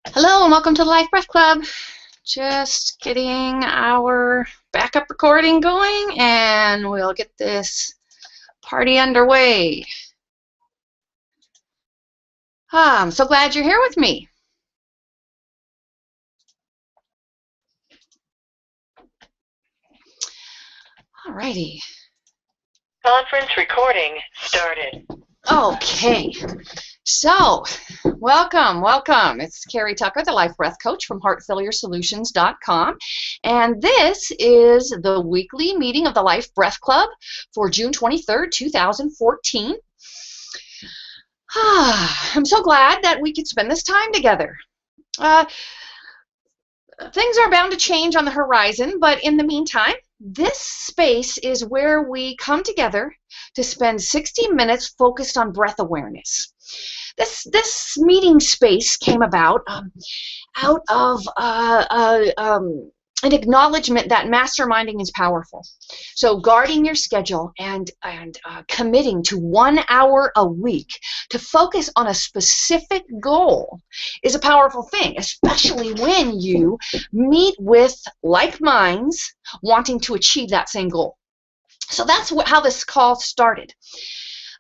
Hello and welcome to the Life Breath Club. Just getting our backup recording going and we'll get this party underway. I'm so glad you're here with me. Alrighty. Conference recording started. Okay. So, welcome. It's Carrie Tucker, the Life Breath Coach from HeartFailureSolutions.com. And this is the weekly meeting of the Life Breath Club for June 23rd, 2014. I'm so glad that we could spend this time together. Things are bound to change on the horizon, but in the meantime, this space is where we come together to spend 60 minutes focused on breath awareness. This meeting space came about out of an acknowledgement that masterminding is powerful. So guarding your schedule and committing to 1 hour a week to focus on a specific goal is a powerful thing, especially when you meet with like minds wanting to achieve that same goal. So that's how this call started.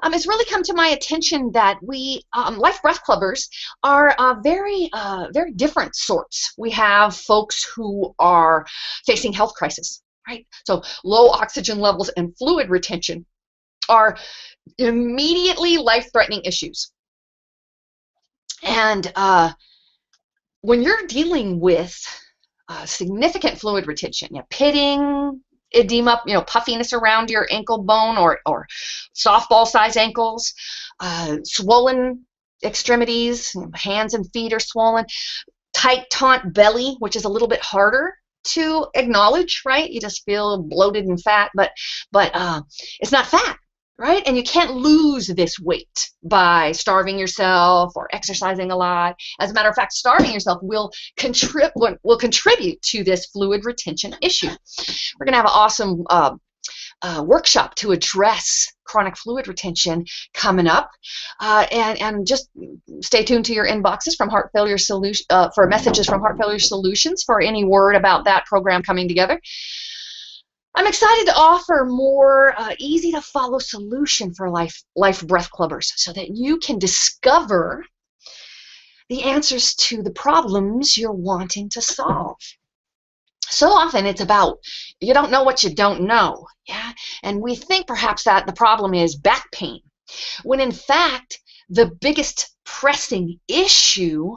It's really come to my attention that we, Life Breath Clubbers, are very different sorts. We have folks who are facing health crisis, right? So low oxygen levels and fluid retention are immediately life-threatening issues. And when you're dealing with significant fluid retention, pitting, edema, puffiness around your ankle bone or softball-sized ankles, swollen extremities, hands and feet are swollen, tight, taut belly, which is a little bit harder to acknowledge, right? You just feel bloated and fat, but it's not fat, right? And you can't lose this weight by starving yourself or exercising a lot. As a matter of fact, starving yourself will contribute to this fluid retention issue. We're going to have an awesome workshop to address chronic fluid retention coming up, and just stay tuned to your inboxes from Heart Failure Solutions for messages from Heart Failure Solutions for any word about that program coming together. I'm excited to offer more easy-to-follow solution for Life Breath Clubbers so that you can discover the answers to the problems you're wanting to solve. So often it's about you don't know what you don't know, yeah? And we think perhaps that the problem is back pain, when in fact the biggest pressing issue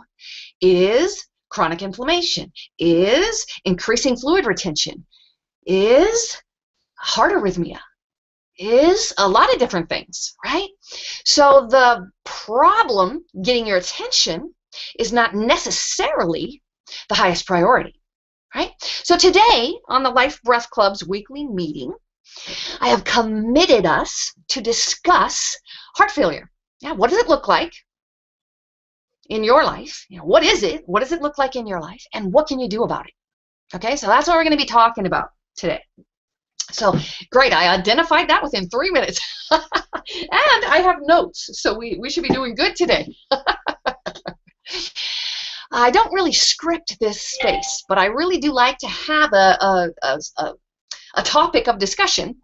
is chronic inflammation, is increasing fluid retention, is heart arrhythmia, is a lot of different things, right? So the problem getting your attention is not necessarily the highest priority, right? So today on the Life Breath Club's weekly meeting, I have committed us to discuss heart failure. Yeah, what does it look like in your life? What is it? What does it look like in your life? And what can you do about it? Okay, so that's what we're going to be talking about today. So great, I identified that within 3 minutes. And I have notes, so we should be doing good today. I don't really script this space, but I really do like to have a topic of discussion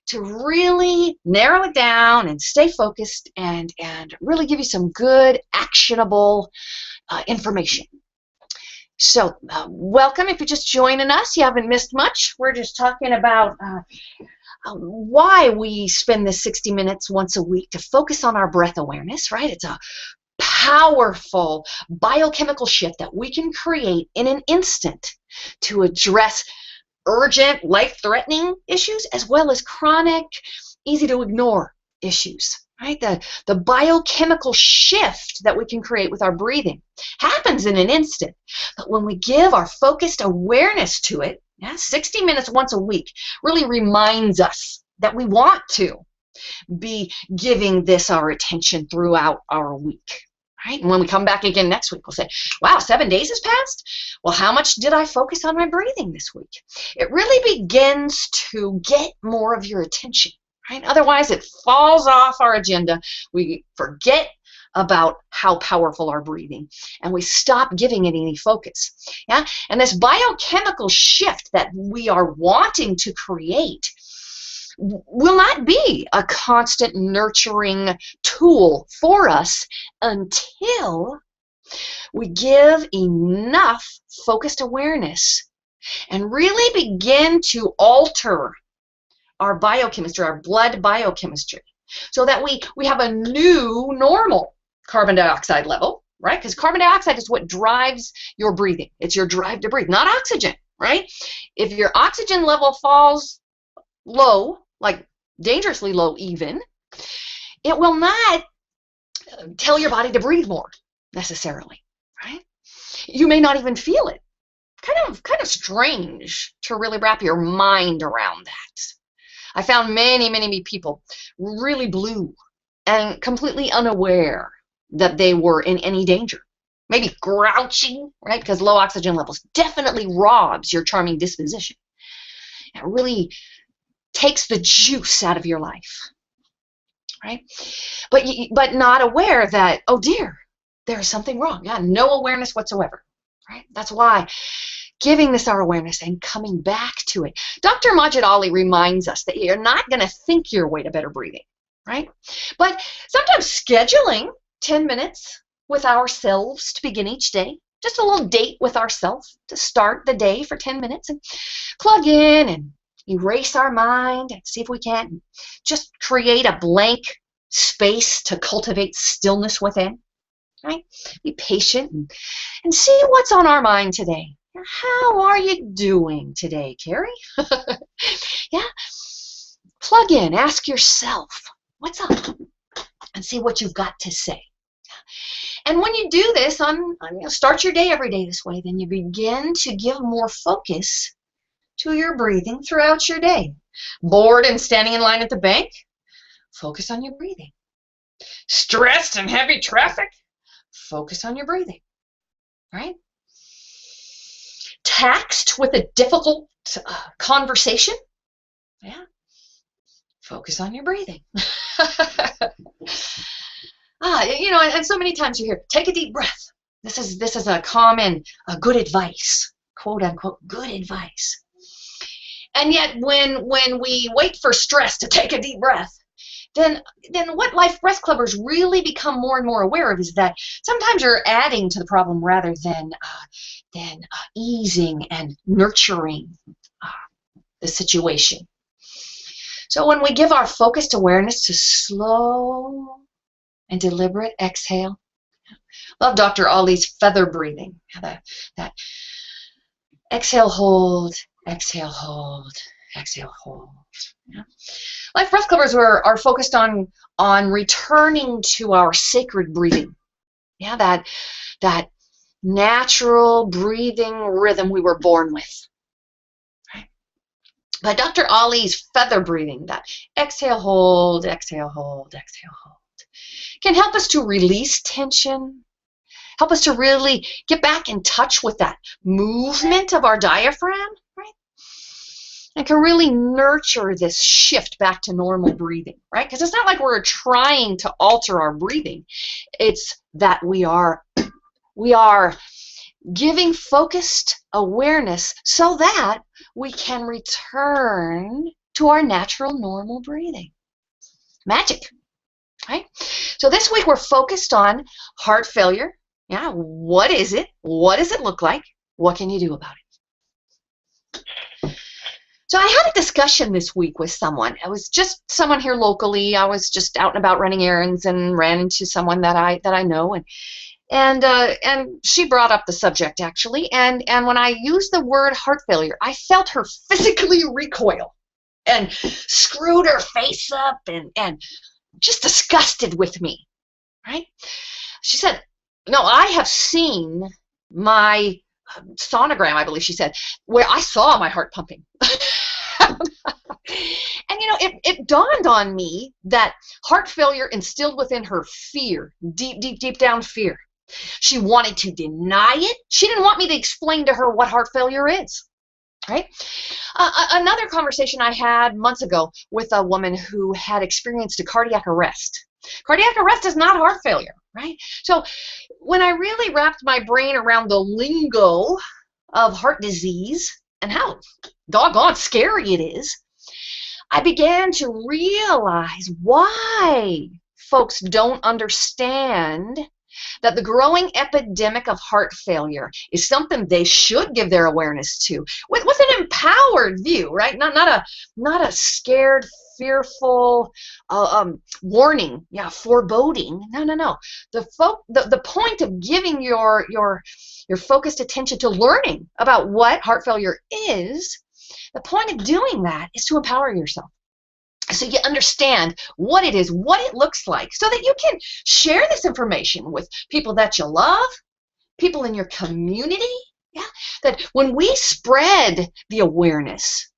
to really narrow it down and stay focused and really give you some good, actionable information. So welcome. If you're just joining us, you haven't missed much. We're just talking about why we spend this 60 minutes once a week to focus on our breath awareness, right? It's a powerful biochemical shift that we can create in an instant to address urgent, life-threatening issues as well as chronic, easy-to-ignore issues. Right? The biochemical shift that we can create with our breathing happens in an instant. But when we give our focused awareness to it, 60 minutes once a week really reminds us that we want to be giving this our attention throughout our week. Right? And when we come back again next week, we'll say, wow, 7 days has passed? Well, how much did I focus on my breathing this week? It really begins to get more of your attention. Right? Otherwise, it falls off our agenda. We forget about how powerful our breathing, and we stop giving it any focus. Yeah, and this biochemical shift that we are wanting to create will not be a constant nurturing tool for us until we give enough focused awareness and really begin to alter our biochemistry, our blood biochemistry, so that we have a new normal carbon dioxide level, right? Because carbon dioxide is what drives your breathing. It's your drive to breathe, not oxygen, right? If your oxygen level falls low, like dangerously low even, it will not tell your body to breathe more necessarily, right? You may not even feel it. Kind of strange to really wrap your mind around that. I found many people really blue and completely unaware that they were in any danger. Maybe grouchy, right? Because low oxygen levels definitely robs your charming disposition. It really takes the juice out of your life, right? But not aware that, oh dear, there's something wrong. Yeah, no awareness whatsoever, right? That's why giving this our awareness and coming back to it. Dr. Majid Ali reminds us that you're not going to think your way to better breathing, right? But sometimes scheduling 10 minutes with ourselves to begin each day, just a little date with ourselves to start the day for 10 minutes and plug in and erase our mind and see if we can't just create a blank space to cultivate stillness within, right? Be patient and see what's on our mind today. How are you doing today, Carrie? Yeah. Plug in, ask yourself, what's up? And see what you've got to say. And when you do this, start your day every day this way, then you begin to give more focus to your breathing throughout your day. Bored and standing in line at the bank? Focus on your breathing. Stressed and heavy traffic? Focus on your breathing, right? Taxed with a difficult conversation? Yeah. Focus on your breathing. And so many times you hear, take a deep breath. This is a common good advice, quote unquote, good advice. And yet when we wait for stress to take a deep breath, then what Life Breath Clubbers really become more and more aware of is that sometimes you're adding to the problem rather than easing and nurturing the situation. So when we give our focused awareness to slow and deliberate exhale, love Dr. Ali's feather breathing. That exhale, hold, exhale, hold, exhale, hold. Yeah. Life Breath Clubbers are focused on returning to our sacred breathing. Yeah, that natural breathing rhythm we were born with. Right? But Dr. Ali's feather breathing, that exhale, hold, exhale, hold, exhale, hold, can help us to release tension, help us to really get back in touch with that movement of our diaphragm, right? And can really nurture this shift back to normal breathing, right? Because it's not like we're trying to alter our breathing. It's that we are giving focused awareness so that we can return to our natural normal breathing. Magic, right? So this week we're focused on heart failure. Yeah, what is it? What does it look like? What can you do about it? So I had a discussion this week with someone. It was just someone here locally. I was just out and about running errands and ran into someone that I know, and she brought up the subject actually. And when I used the word heart failure, I felt her physically recoil and screwed her face up and just disgusted with me, right? She said, "No, I have seen my sonogram," I believe she said, "where I saw my heart pumping." And it dawned on me that heart failure instilled within her fear, deep down fear. She wanted to deny it. She didn't want me to explain to her what heart failure is, right? Another conversation I had months ago with a woman who had experienced a cardiac arrest. Cardiac arrest is not heart failure, right? So when I really wrapped my brain around the lingo of heart disease and how doggone scary it is, I began to realize why folks don't understand that the growing epidemic of heart failure is something they should give their awareness to with an empowered view, right? Not a scared, fearful warning, foreboding. No. The point of giving your focused attention to learning about what heart failure is, the point of doing that is to empower yourself. So you understand what it is, what it looks like, so that you can share this information with people that you love, people in your community. Yeah, that when we spread the awareness,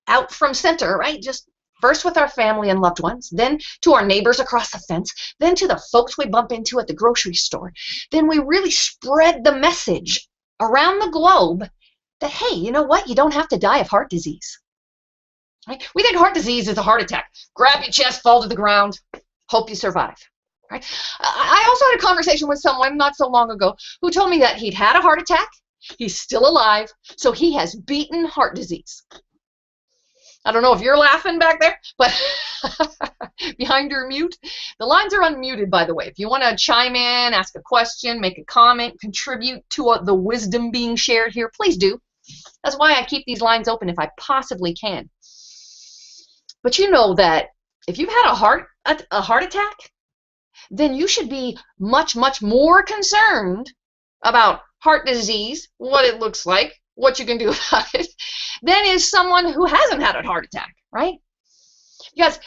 out from center, right? Just first with our family and loved ones, then to our neighbors across the fence, then to the folks we bump into at the grocery store, then we really spread the message around the globe that, hey, you know what? You don't have to die of heart disease. Right? We think heart disease is a heart attack. Grab your chest, fall to the ground, hope you survive. Right? I also had a conversation with someone not so long ago who told me that he'd had a heart attack, he's still alive, so he has beaten heart disease. I don't know if you're laughing back there, but behind your mute. The lines are unmuted, by the way. If you want to chime in, ask a question, make a comment, contribute to the wisdom being shared here, please do. That's why I keep these lines open if I possibly can. But you know that if you've had a heart attack, then you should be much, much more concerned about heart disease, what it looks like, what you can do about it, than is someone who hasn't had a heart attack, right? Because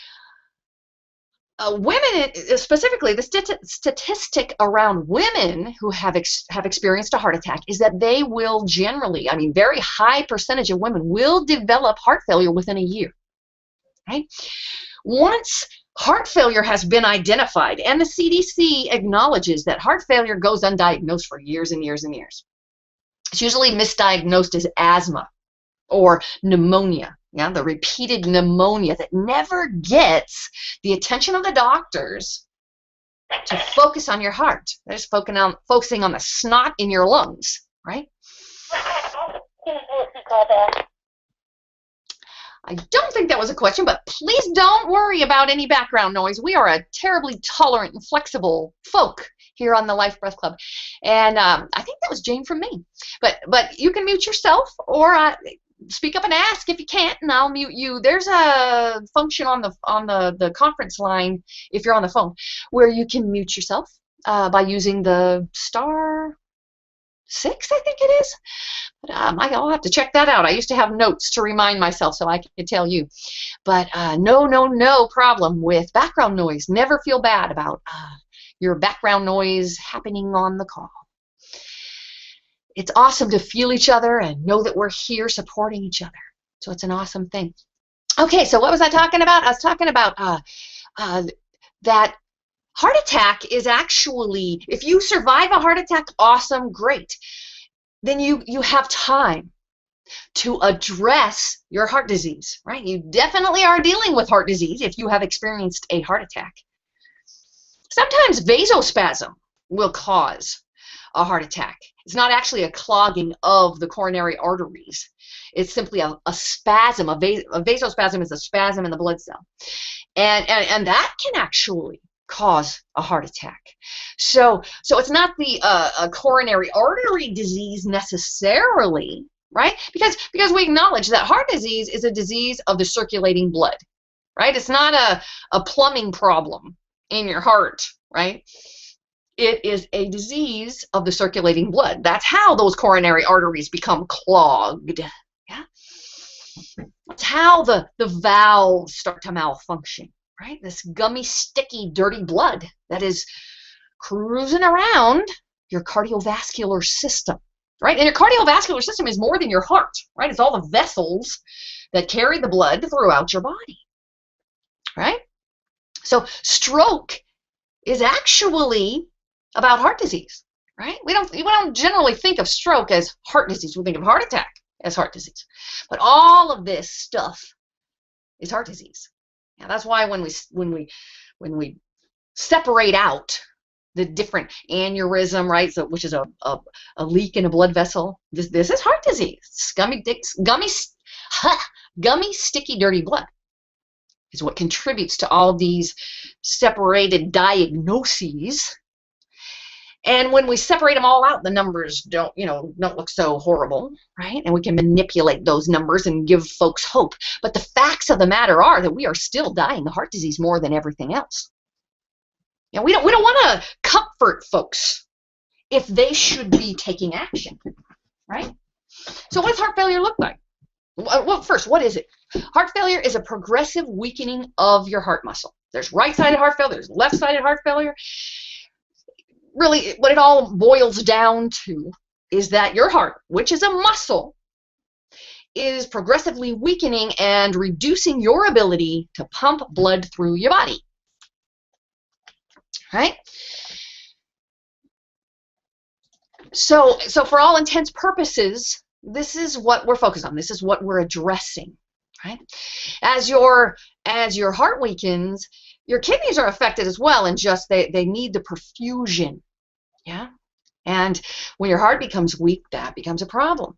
women, specifically, the statistic around women who have experienced a heart attack is that they will generally, very high percentage of women will develop heart failure within a year. Right? Once heart failure has been identified, and the CDC acknowledges that heart failure goes undiagnosed for years and years and years. It's usually misdiagnosed as asthma or pneumonia, the repeated pneumonia that never gets the attention of the doctors to focus on your heart. They're just focusing on the snot in your lungs, right? I don't think that was a question, but please don't worry about any background noise. We are a terribly tolerant and flexible folk here on the Life Breath Club. And I think that was Jane from me. But you can mute yourself or speak up and ask if you can't, and I'll mute you. There's a function on the conference line, if you're on the phone, where you can mute yourself by using the *6, I think it is. I'll have to check that out. I used to have notes to remind myself so I could tell you. But no problem with background noise. Never feel bad about your background noise happening on the call. It's awesome to feel each other and know that we're here supporting each other. So it's an awesome thing. Okay, so what was I talking about? I was talking about that heart attack is actually, if you survive a heart attack, awesome, great. Then you have time to address your heart disease, right? You definitely are dealing with heart disease if you have experienced a heart attack. Sometimes vasospasm will cause a heart attack. It's not actually a clogging of the coronary arteries. It's simply a spasm. A vasospasm is a spasm in the blood cell. And that can actually cause a heart attack. So it's not the coronary artery disease necessarily, right? Because we acknowledge that heart disease is a disease of the circulating blood, right? It's not a plumbing problem in your heart, right? It is a disease of the circulating blood. That's how those coronary arteries become clogged. Yeah, that's how the valves start to malfunction. Right? This gummy, sticky, dirty blood that is cruising around your cardiovascular system, right? And your cardiovascular system is more than your heart, right? It's all the vessels that carry the blood throughout your body, right? So stroke is actually about heart disease, right? We don't generally think of stroke as heart disease. We think of heart attack as heart disease. But all of this stuff is heart disease. Yeah, that's why when we separate out the different aneurysm, right? So, which is a leak in a blood vessel. This is heart disease. Gummy, sticky, dirty blood is what contributes to all these separated diagnoses. And when we separate them all out, the numbers don't look so horrible, right? And we can manipulate those numbers and give folks hope. But the facts of the matter are that we are still dying of heart disease more than everything else. We don't want to comfort folks if they should be taking action, right? So what does heart failure look like? Well, first, what is it? Heart failure is a progressive weakening of your heart muscle. There's right-sided heart failure, there's left-sided heart failure. Really, what it all boils down to is that your heart, which is a muscle, is progressively weakening and reducing your ability to pump blood through your body. Right? So for all intents purposes, this is what we're focused on. This is what we're addressing. Right? As your heart weakens, your kidneys are affected as well, and just they need the perfusion. Yeah? And when your heart becomes weak, that becomes a problem.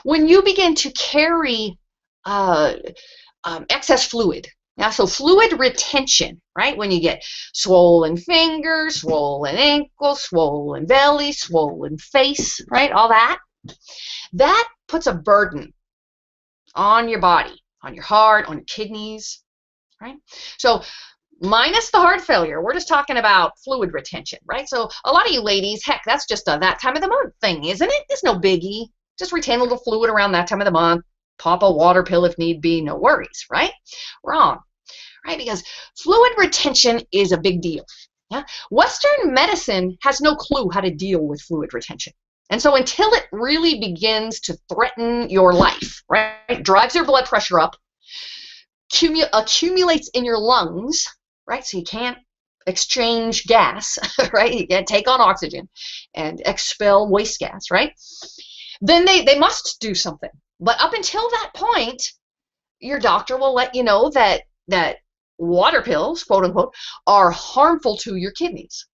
When you begin to carry excess fluid, so fluid retention, right? When you get swollen fingers, swollen ankles, swollen belly, swollen face, right? All that puts a burden on your body, on your heart, on your kidneys, right? So minus the heart failure, we're just talking about fluid retention, right? So a lot of you ladies, heck, that's just a that time of the month thing, isn't it? It's no biggie. Just retain a little fluid around that time of the month. Pop a water pill if need be, no worries, right? Wrong, right? Because fluid retention is a big deal. Yeah? Western medicine has no clue how to deal with fluid retention. And so until it really begins to threaten your life, right? Drives your blood pressure up, accumulates in your lungs, right? So you can't exchange gas, right? You can't take on oxygen and expel waste gas, right? Then they must do something. But up until that point, your doctor will let you know that water pills, quote unquote, are harmful to your kidneys.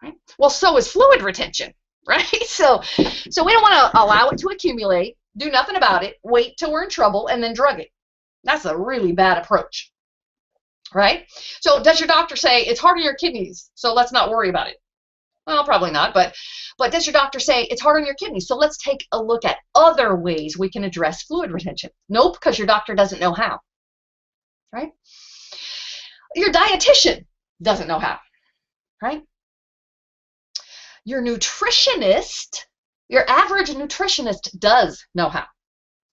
Right? Well, so is fluid retention, right? So we don't want to allow it to accumulate, do nothing about it, wait till we're in trouble, and then drug it. That's a really bad approach, right? So does your doctor say it's hard on your kidneys, so let's not worry about it? Well, probably not, but does your doctor say it's hard on your kidneys, so let's take a look at other ways we can address fluid retention? Nope, because your doctor doesn't know how, right? Your dietitian doesn't know how, right? Your nutritionist, your average nutritionist does know how.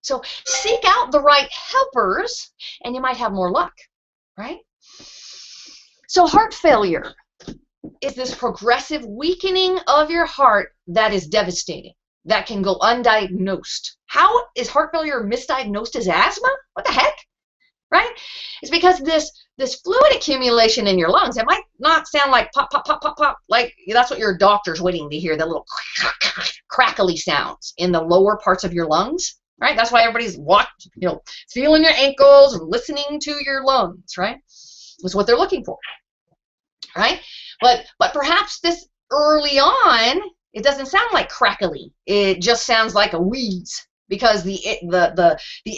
So seek out the right helpers and you might have more luck, right? So heart failure is this progressive weakening of your heart that is devastating, that can go undiagnosed. How is heart failure misdiagnosed as asthma? What the heck, right? It's because this fluid accumulation in your lungs, it might not sound like pop, pop, pop, pop, pop, like that's what your doctor's waiting to hear, the little crackly sounds in the lower parts of your lungs, right? That's why everybody's feeling your ankles and listening to your lungs, right? That's what they're looking for, right? But perhaps this early on, it doesn't sound like crackly. It just sounds like a wheeze because the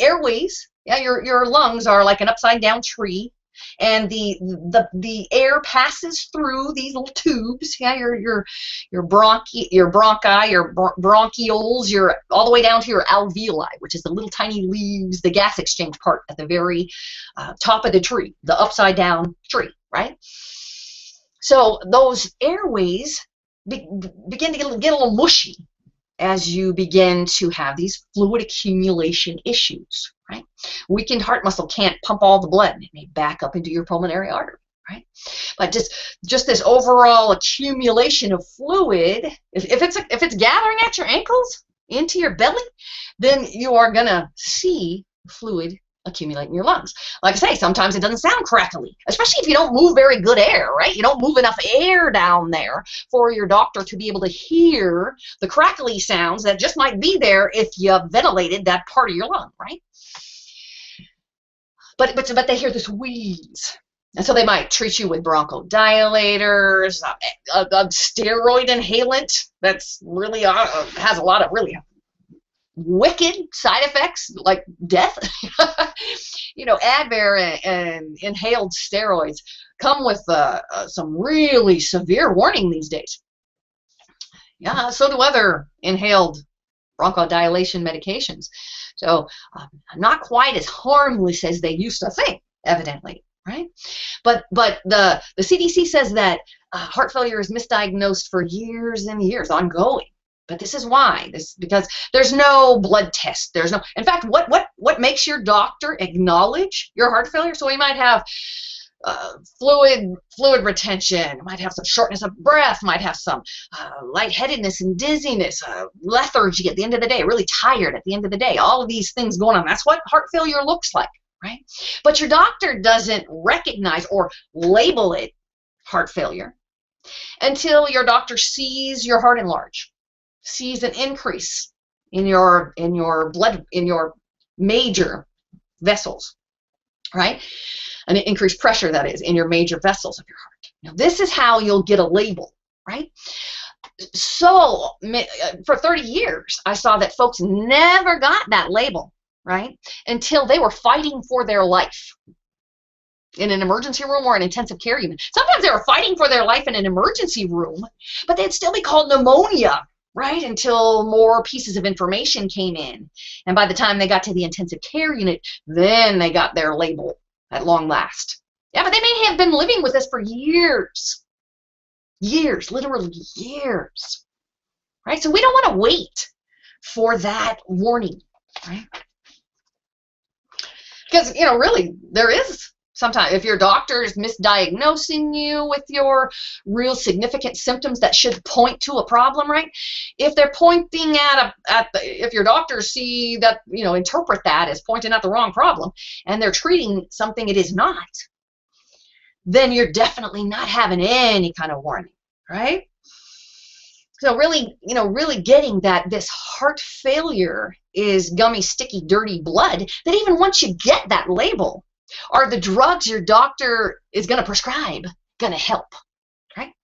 airways, yeah, your lungs are like an upside down tree, and the air passes through these little tubes, yeah, your bronchi, your bronchioles, all the way down to your alveoli, which is the little tiny leaves, the gas exchange part at the very top of the tree, the upside down tree, right? So those airways begin to get a little mushy as you begin to have these fluid accumulation issues, right? Weakened heart muscle can't pump all the blood. It may back up into your pulmonary artery, right? But just this overall accumulation of fluid, if it's gathering at your ankles, into your belly, then you are gonna see fluid accumulate in your lungs. Like I say, sometimes it doesn't sound crackly, especially if you don't move very good air, right? You don't move enough air down there for your doctor to be able to hear the crackly sounds that just might be there if you ventilated that part of your lung, right? But they hear this wheeze, And so they might treat you with bronchodilators, a steroid inhalant that's really has a lot of really wicked side effects like death. Advair and inhaled steroids come with some really severe warning these days. Yeah, so do other inhaled bronchodilation medications. So not quite as harmless as they used to think, evidently, right? But the CDC says that heart failure is misdiagnosed for years and years, ongoing. But this is why. Because there's no blood test. There's no. In fact, what makes your doctor acknowledge your heart failure? So we might have fluid retention, might have some shortness of breath, might have some lightheadedness and dizziness, lethargy at the end of the day, really tired at the end of the day. All of these things going on. That's what heart failure looks like, right? But your doctor doesn't recognize or label it heart failure until your doctor sees your heart enlarge, sees an increase in your blood, in your major vessels, right? An increased pressure, that is, in your major vessels of your heart. Now, this is how you'll get a label, right? So for 30 years, I saw that folks never got that label, right, until they were fighting for their life in an emergency room or an intensive care unit. Sometimes they were fighting for their life in an emergency room, but they'd still be called pneumonia, right, until more pieces of information came in. And by the time they got to the intensive care unit, then they got their label at long last. Yeah, but they may have been living with this for years. Years, literally years. Right? So we don't want to wait for that warning, right? Because, really, there is sometimes, if your doctor is misdiagnosing you with your real significant symptoms that should point to a problem, right? If they're pointing if your doctors see that, interpret that as pointing at the wrong problem, and they're treating something it is not, then you're definitely not having any kind of warning, right? So really, really getting that this heart failure is gummy, sticky, dirty blood, that even once you get that label, are the drugs your doctor is going to prescribe going to help, right?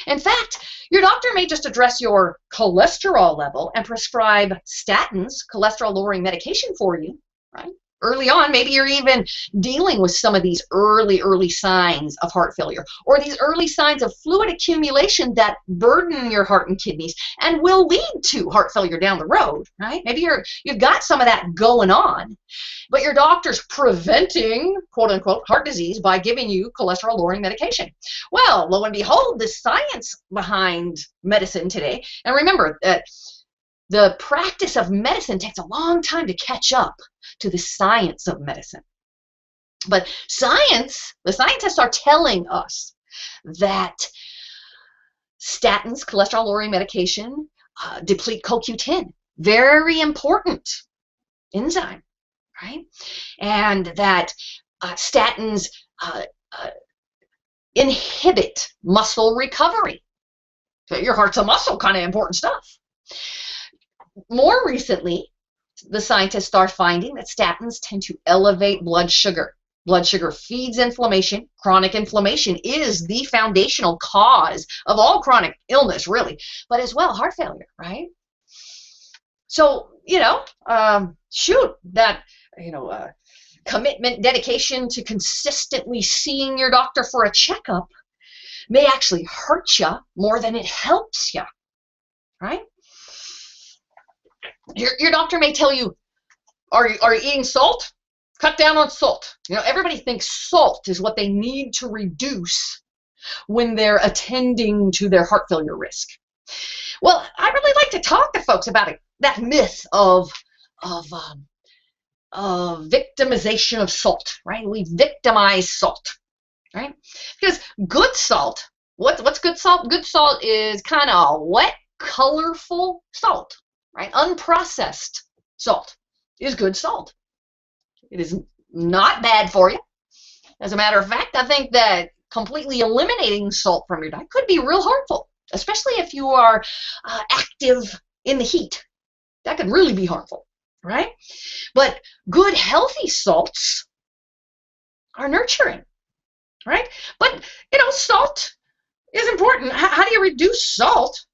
In fact, your doctor may just address your cholesterol level and prescribe statins, cholesterol-lowering medication for you, right? Early on, maybe you're even dealing with some of these early signs of heart failure, or these early signs of fluid accumulation that burden your heart and kidneys and will lead to heart failure down the road, right? Maybe you've got some of that going on, but your doctor's preventing, quote unquote, heart disease by giving you cholesterol-lowering medication. Well, lo and behold, the science behind medicine today, and remember that the practice of medicine takes a long time to catch up to the science of medicine. But the scientists are telling us that statins, cholesterol-lowering medication, deplete CoQ10, very important enzyme, right? And that statins inhibit muscle recovery. So your heart's a muscle, kind of important stuff. More recently, the scientists are finding that statins tend to elevate blood sugar. Blood sugar feeds inflammation. Chronic inflammation is the foundational cause of all chronic illness, really, but as well heart failure, right? So, commitment, dedication to consistently seeing your doctor for a checkup may actually hurt you more than it helps you, right? Your doctor may tell you, are you eating salt? Cut down on salt. Everybody thinks salt is what they need to reduce when they're attending to their heart failure risk. Well, I really like to talk to folks about that myth of victimization of salt, right? We victimize salt, right? Because good salt, what's good salt? Good salt is kind of wet, colorful salt, right? Unprocessed salt is good salt. It is not bad for you. As a matter of fact, I think that completely eliminating salt from your diet could be real harmful, especially if you are active in the heat. That could really be harmful, right? But good, healthy salts are nurturing. right? But, salt is important. How do you reduce salt?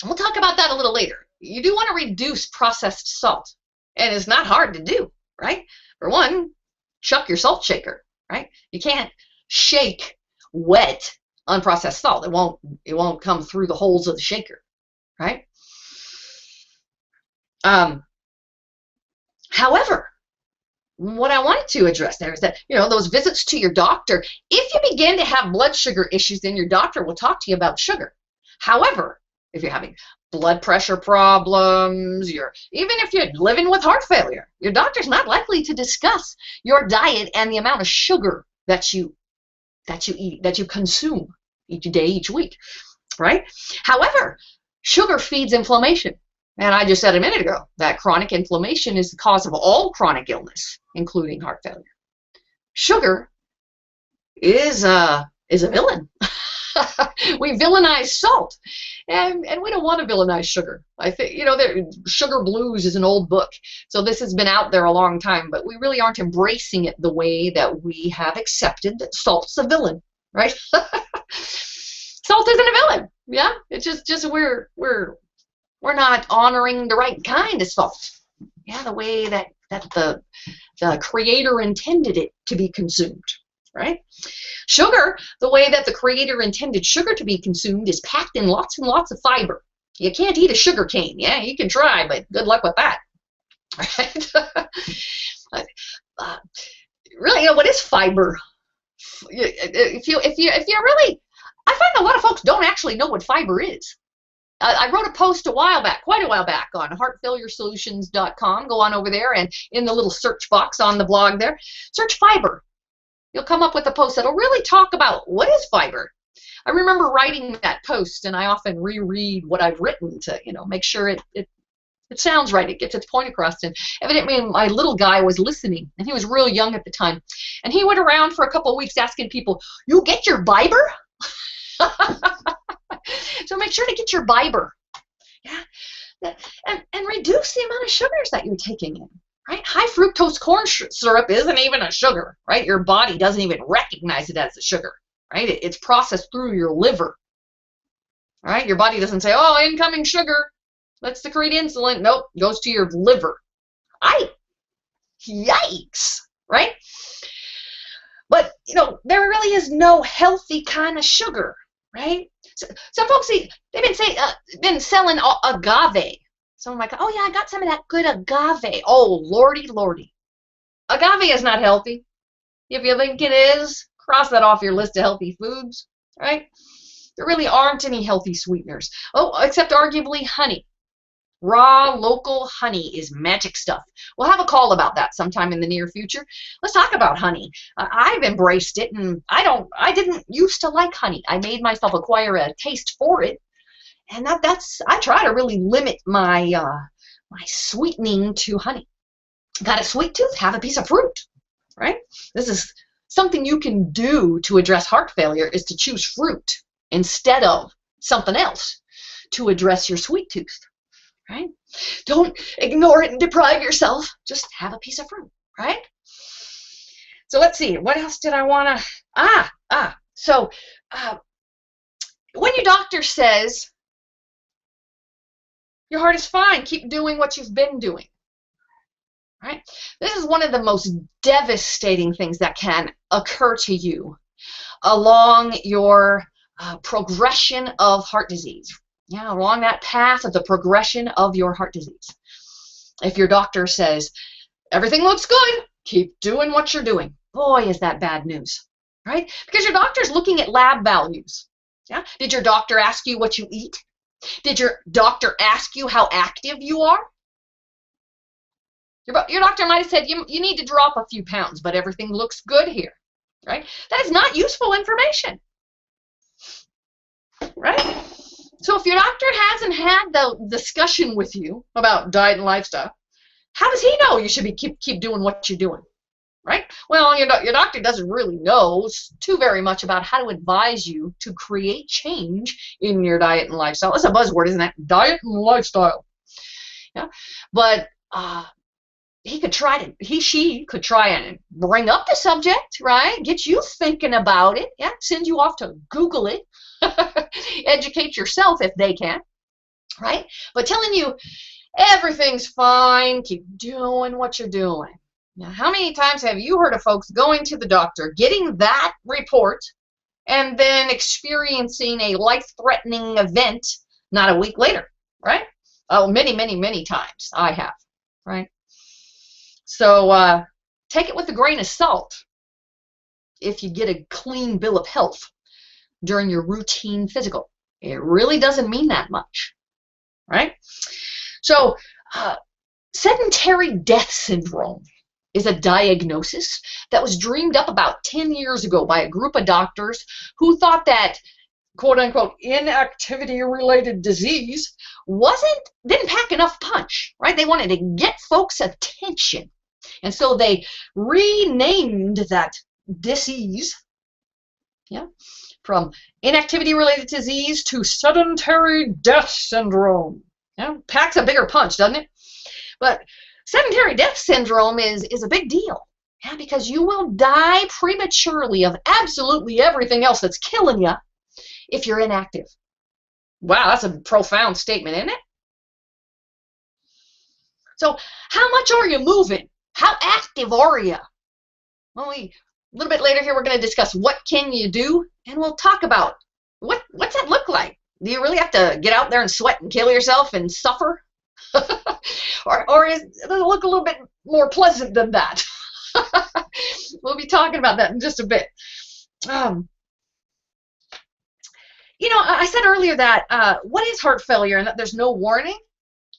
We'll talk about that a little later. You do want to reduce processed salt, and it's not hard to do, right? For one, chuck your salt shaker, right? You can't shake wet unprocessed salt. It won't come through the holes of the shaker, right? However, what I wanted to address there is that, those visits to your doctor, if you begin to have blood sugar issues, then your doctor will talk to you about sugar. However, if you're having blood pressure problems, even if you're living with heart failure, your doctor's not likely to discuss your diet and the amount of sugar that you eat, that you consume each day, each week, right? However, sugar feeds inflammation. And I just said a minute ago that chronic inflammation is the cause of all chronic illness, including heart failure. Sugar is a villain. We villainize salt, and we don't want to villainize sugar. I think, Sugar Blues is an old book, so this has been out there a long time, but we really aren't embracing it the way that we have accepted that salt's a villain, right? Salt isn't a villain, yeah? It's just we're not honoring the right kind of salt. Yeah, the way that the creator intended it to be consumed, right? Sugar, the way that the creator intended sugar to be consumed, is packed in lots and lots of fiber. You can't eat a sugar cane. Yeah, you can try, but good luck with that. Right? Really, what is fiber? If you really, I find a lot of folks don't actually know what fiber is. I wrote a post quite a while back, on heartfailuresolutions.com. Go on over there, and in the little search box on the blog there, search fiber. You'll come up with a post that'll really talk about what is fiber. I remember writing that post, and I often reread what I've written to, make sure it sounds right, it gets its point across. And evidently my little guy was listening, and he was real young at the time. And he went around for a couple of weeks asking people, "You get your fiber?" So make sure to get your fiber, yeah, and reduce the amount of sugars that you're taking in, right? High fructose corn syrup isn't even a sugar, right? Your body doesn't even recognize it as a sugar, right? It's processed through your liver, right? Your body doesn't say, "Oh, incoming sugar, let's secrete insulin." Nope, goes to your liver. Yikes, right? But, there really is no healthy kind of sugar, right? So, some folks, they've been selling agave. So I'm like, "Oh yeah, I got some of that good agave." Oh, lordy. Agave is not healthy. If you think it is, cross that off your list of healthy foods, right? There really aren't any healthy sweeteners. Oh, except arguably honey. Raw, local honey is magic stuff. We'll have a call about that sometime in the near future. Let's talk about honey. I've embraced it, and I didn't used to like honey. I made myself acquire a taste for it, and I try to really limit my sweetening to honey. Got a sweet tooth? Have a piece of fruit, right? This is something you can do to address heart failure, is to choose fruit instead of something else to address your sweet tooth. Right? Don't ignore it and deprive yourself. Just have a piece of fruit, right? So let's see. What else did I want to... So when your doctor says, "Your heart is fine, keep doing what you've been doing," right? This is one of the most devastating things that can occur to you along your progression of heart disease. Yeah, along that path of the progression of your heart disease. If your doctor says, "Everything looks good, keep doing what you're doing," boy, is that bad news, right? Because your doctor's looking at lab values. Yeah? Did your doctor ask you what you eat? Did your doctor ask you how active you are? Your doctor might have said, you need to drop a few pounds, but everything looks good here, right? That is not useful information, right? So if your doctor hasn't had the discussion with you about diet and lifestyle, how does he know you should keep doing what you're doing, right? Well, your doctor doesn't really know too very much about how to advise you to create change in your diet and lifestyle. It's a buzzword, isn't it? Diet and lifestyle. Yeah, but she could try and bring up the subject, right? Get you thinking about it. Yeah, send you off to Google it. Educate yourself if they can, right? But telling you everything's fine, keep doing what you're doing. Now, how many times have you heard of folks going to the doctor, getting that report, and then experiencing a life-threatening event not a week later, right? Oh, many, many, many times I have, right? So take it with a grain of salt if you get a clean bill of health during your routine physical. It really doesn't mean that much, right? So sedentary death syndrome is a diagnosis that was dreamed up about 10 years ago by a group of doctors who thought that quote unquote inactivity-related disease didn't pack enough punch, right? They wanted to get folks' attention. And so they renamed that disease, yeah, from inactivity-related disease to sedentary death syndrome. Yeah, packs a bigger punch, doesn't it? But sedentary death syndrome is a big deal, yeah, because you will die prematurely of absolutely everything else that's killing you if you're inactive. Wow, that's a profound statement, isn't it? So how much are you moving? How active are you? Well, a little bit later here, we're going to discuss what can you do, and we'll talk about what's that look like? Do you really have to get out there and sweat and kill yourself and suffer? or does it look a little bit more pleasant than that? We'll be talking about that in just a bit. You know, I said earlier that what is heart failure and that there's no warning?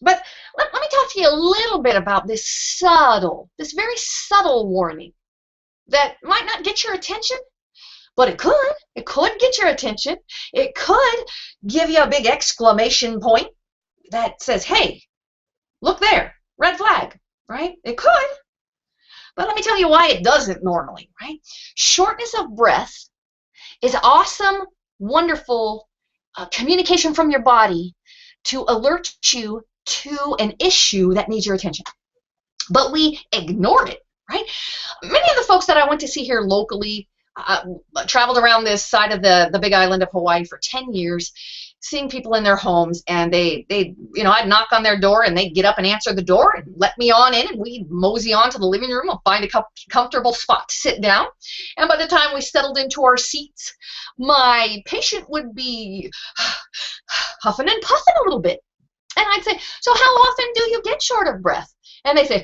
But let me talk to you a little bit about this very subtle warning that might not get your attention, but it could. It could get your attention. It could give you a big exclamation point that says, hey, look there, red flag, right? It could. But let me tell you why it doesn't normally, right? Shortness of breath is awesome, wonderful communication from your body to alert you to an issue that needs your attention. But we ignore it, right? Many of the folks that I went to see here locally traveled around this side of the big island of Hawaii for 10 years, seeing people in their homes, and I'd knock on their door and they'd get up and answer the door and let me on in, and we'd mosey on to the living room and find a comfortable spot to sit down. And by the time we settled into our seats, my patient would be huffing and puffing a little bit. And I'd say, so how often do you get short of breath? And they say,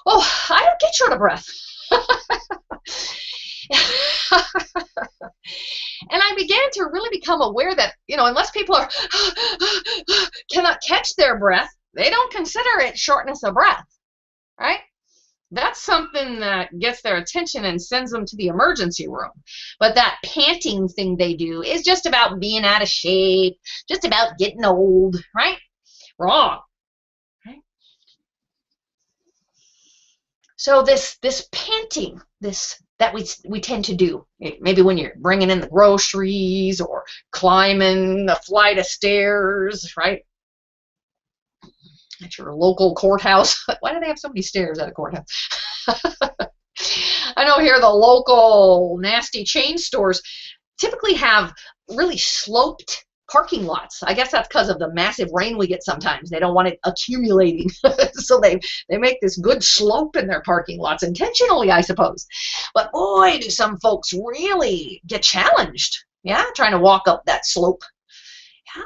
oh, I don't get short of breath. And I began to really become aware that, unless people cannot catch their breath, they don't consider it shortness of breath, right? That's something that gets their attention and sends them to the emergency room. But that panting thing they do is just about being out of shape, just about getting old, right? Wrong. Right? So this panting, that we tend to do, maybe when you're bringing in the groceries or climbing a flight of stairs, right? At your local courthouse. Why do they have so many stairs at a courthouse? I know here the local nasty chain stores typically have really sloped parking lots. I guess that's because of the massive rain we get sometimes. They don't want it accumulating. So they make this good slope in their parking lots, intentionally, I suppose. But boy, do some folks really get challenged, yeah, trying to walk up that slope. Yeah.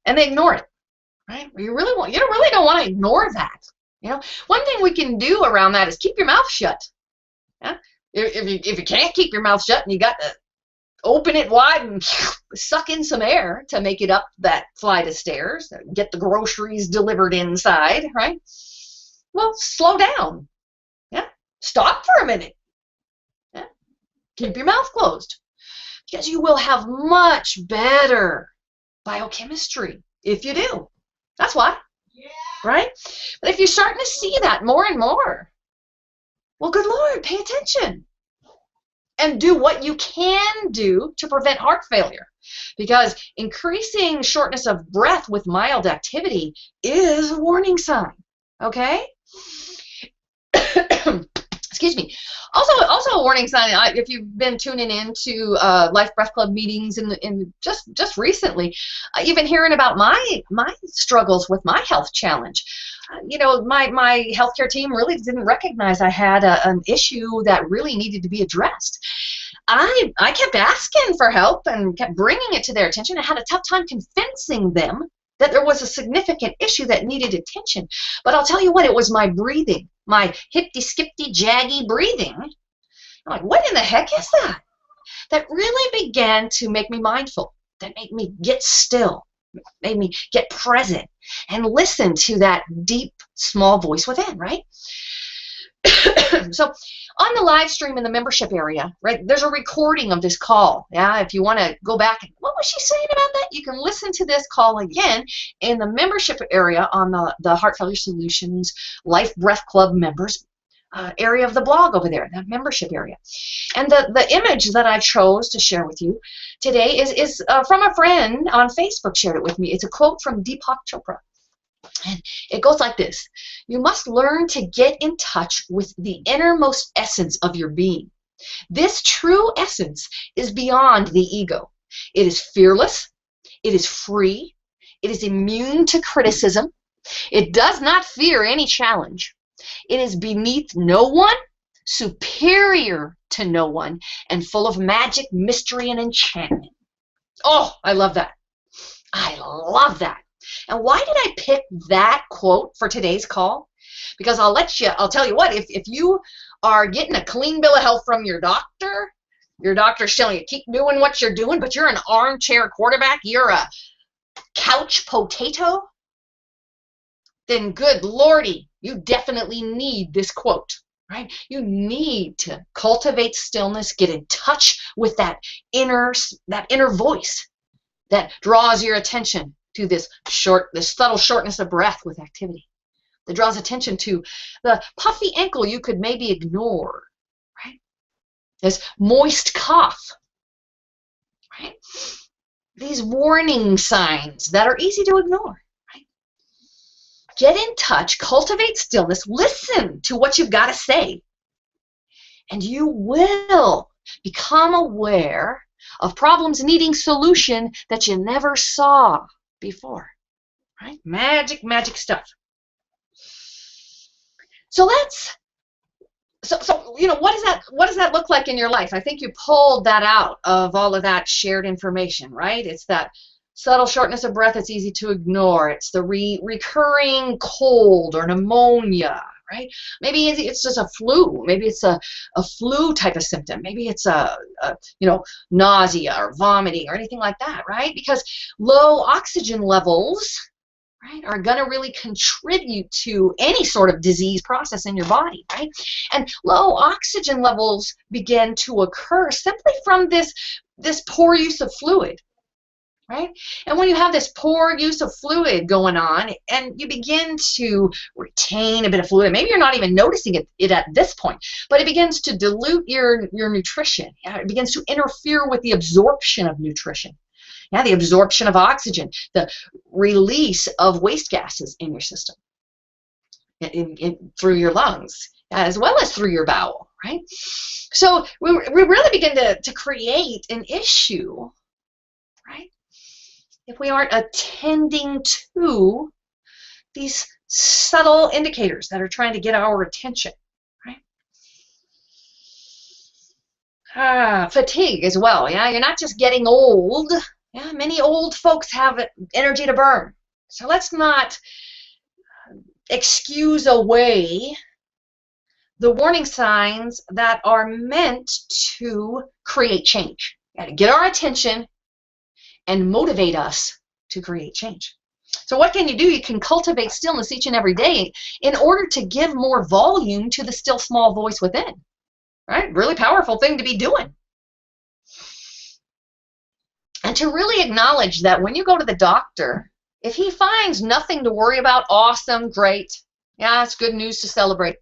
And they ignore it, right? You really don't want to ignore that. One thing we can do around that is keep your mouth shut. Yeah? If you can't keep your mouth shut and you got to open it wide and suck in some air to make it up that flight of stairs, get the groceries delivered inside, right? Well, slow down. Yeah? Stop for a minute. Yeah? Keep your mouth closed. Because you will have much better biochemistry if you do. That's why. Yeah. Right? But if you're starting to see that more and more, well, good Lord, pay attention. and do what you can do to prevent heart failure. Because increasing shortness of breath with mild activity is a warning sign, okay? Excuse me. Also a warning sign. If you've been tuning into Life Breath Club meetings in just recently, you've been hearing about my struggles with my health challenge. My healthcare team really didn't recognize I had an issue that really needed to be addressed. I kept asking for help and kept bringing it to their attention. I had a tough time convincing them that there was a significant issue that needed attention. But I'll tell you what, it was my breathing, my hippy-skippy, jaggy breathing. I'm like, what in the heck is that? That really began to make me mindful, that made me get still, made me get present and listen to that deep, small voice within, right? So on the live stream in the membership area, right, there's a recording of this call. Yeah, if you want to go back and what was she saying about that, you can listen to this call again in the membership area on the Heart Failure Solutions Life Breath Club members area of the blog over there, that membership area. And the image that I chose to share with you today is from a friend on Facebook shared it with me. It's a quote from Deepak Chopra. And it goes like this: you must learn to get in touch with the innermost essence of your being. This true essence is beyond the ego. It is fearless. It is free. It is immune to criticism. It does not fear any challenge. It is beneath no one, superior to no one, and full of magic, mystery, and enchantment. Oh, I love that. I love that. And why did I pick that quote for today's call? Because I'll tell you what, if you are getting a clean bill of health from your doctor's telling you keep doing what you're doing, but you're an armchair quarterback, you're a couch potato, then good Lordy, you definitely need this quote, right? You need to cultivate stillness, get in touch with that inner voice that draws your attention to this subtle shortness of breath with activity, that draws attention to the puffy ankle you could maybe ignore, right? This moist cough, right? These warning signs that are easy to ignore, right? Get in touch, cultivate stillness, listen to what you've got to say, and you will become aware of problems needing solution that you never saw before, right? Magic stuff. So what does that look like in your life? I think you pulled that out of all of that shared information, right? It's that subtle shortness of breath. It's easy to ignore. It's the recurring cold or pneumonia, right? Maybe it's just a flu. Maybe it's a flu type of symptom. Maybe it's a nausea or vomiting or anything like that, right? Because low oxygen levels, right, are going to really contribute to any sort of disease process in your body, right? And low oxygen levels begin to occur simply from this poor use of fluid, right? And when you have this poor use of fluid going on and you begin to retain a bit of fluid, maybe you're not even noticing it at this point, but it begins to dilute your nutrition. It begins to interfere with the absorption of nutrition. Yeah, the absorption of oxygen, the release of waste gases in your system, through your lungs, as well as through your bowel, right? So we really begin to create an issue, right, if we aren't attending to these subtle indicators that are trying to get our attention, right? Fatigue as well, yeah? You're not just getting old. Yeah, many old folks have energy to burn. So let's not excuse away the warning signs that are meant to create change. Yeah, to get our attention and motivate us to create change. So what can you do? You can cultivate stillness each and every day in order to give more volume to the still small voice within. Right? Really powerful thing to be doing. And to really acknowledge that when you go to the doctor, if he finds nothing to worry about, awesome, great. Yeah, it's good news to celebrate.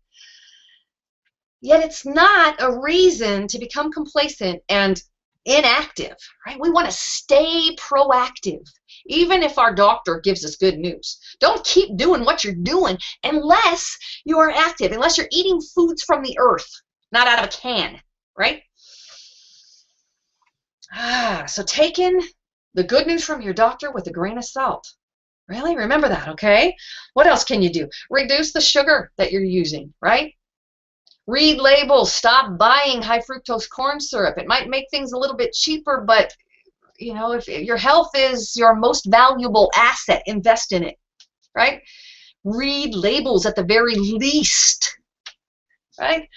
Yet it's not a reason to become complacent and inactive, right? We want to stay proactive, even if our doctor gives us good news. Don't keep doing what you're doing unless you are active, unless you're eating foods from the earth, not out of a can, right? So taking the good news from your doctor with a grain of salt. Really? Remember that, okay? What else can you do? Reduce the sugar that you're using, right? Read labels. Stop buying high fructose corn syrup. It might make things a little bit cheaper, but you know, if your health is your most valuable asset, invest in it, right? Read labels at the very least, right?